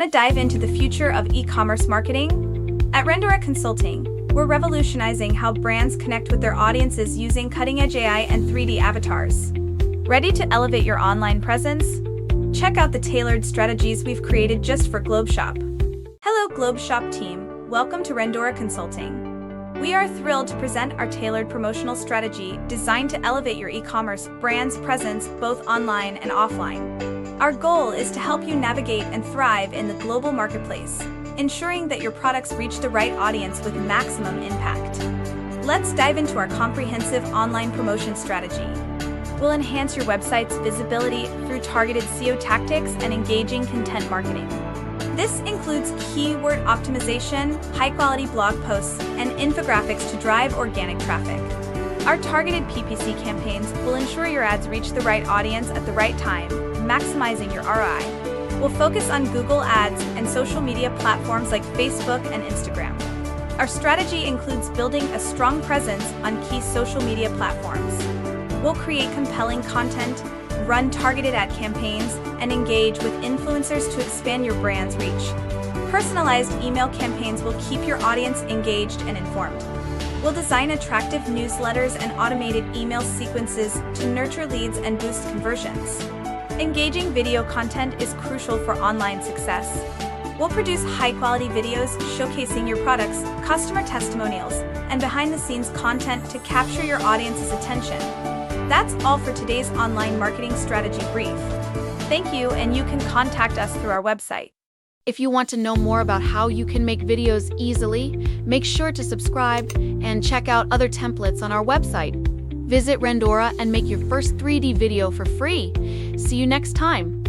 Want to dive into the future of e-commerce marketing? At Rendora Consulting, we're revolutionizing how brands connect with their audiences using cutting-edge AI and 3D avatars. Ready to elevate your online presence? Check out the tailored strategies we've created just for GlobeShop. Hello GlobeShop team, welcome to Rendora Consulting. We are thrilled to present our tailored promotional strategy designed to elevate your e-commerce brand's presence both online and offline. Our goal is to help you navigate and thrive in the global marketplace, ensuring that your products reach the right audience with maximum impact. Let's dive into our comprehensive online promotion strategy. We'll enhance your website's visibility through targeted SEO tactics and engaging content marketing. This includes keyword optimization, high-quality blog posts, and infographics to drive organic traffic. Our targeted PPC campaigns will ensure your ads reach the right audience at the right time, maximizing your ROI. We'll focus on Google Ads and social media platforms like Facebook and Instagram. Our strategy includes building a strong presence on key social media platforms. We'll create compelling content, run targeted ad campaigns, and engage with influencers to expand your brand's reach. Personalized email campaigns will keep your audience engaged and informed. We'll design attractive newsletters and automated email sequences to nurture leads and boost conversions. Engaging video content is crucial for online success. We'll produce high-quality videos showcasing your products, customer testimonials, and behind-the-scenes content to capture your audience's attention. That's all for today's online marketing strategy brief. Thank you, and you can contact us through our website. If you want to know more about how you can make videos easily, make sure to subscribe and check out other templates on our website. Visit Rendora and make your first 3D video for free. See you next time.